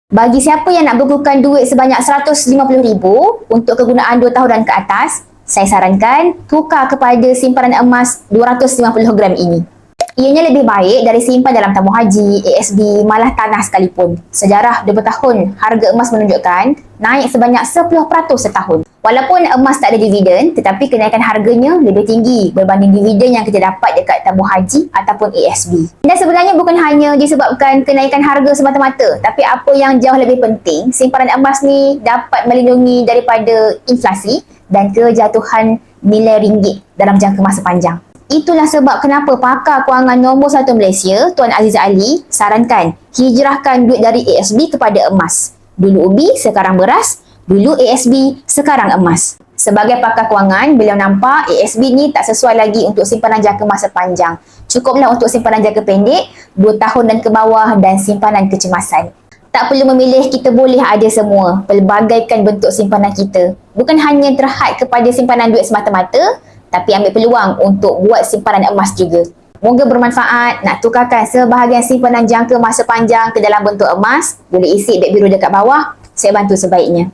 Bagi siapa yang nak bebukan duit sebanyak RM150,000 untuk kegunaan 2 tahunan ke atas, saya sarankan tukar kepada simpanan emas 250 gram ini. Ianya lebih baik dari simpan dalam tabung haji, ASB, malah tanah sekalipun. Sejarah 20 tahun, harga emas menunjukkan naik sebanyak 10% setahun. Walaupun emas tak ada dividen, tetapi kenaikan harganya lebih tinggi berbanding dividen yang kita dapat dekat tabung haji ataupun ASB. Dan sebenarnya bukan hanya disebabkan kenaikan harga semata-mata, tapi apa yang jauh lebih penting, simpanan emas ni dapat melindungi daripada inflasi dan kejatuhan nilai ringgit dalam jangka masa panjang. Itulah sebab kenapa pakar kewangan nombor 1 Malaysia, Tuan Aziza Ali, sarankan hijrahkan duit dari ASB kepada emas. Dulu ubi, sekarang beras. Dulu ASB, sekarang emas. Sebagai pakar kewangan, beliau nampak ASB ni tak sesuai lagi untuk simpanan jangka masa panjang. Cukuplah untuk simpanan jangka pendek, 2 tahun dan ke bawah dan simpanan kecemasan. Tak perlu memilih, kita boleh ada semua. Pelbagaikan bentuk simpanan kita. Bukan hanya terhad kepada simpanan duit semata-mata, tapi ambil peluang untuk buat simpanan emas juga. Moga bermanfaat. Nak tukarkan sebahagian simpanan jangka masa panjang ke dalam bentuk emas, boleh isi dek biru dekat bawah. Saya bantu sebaiknya.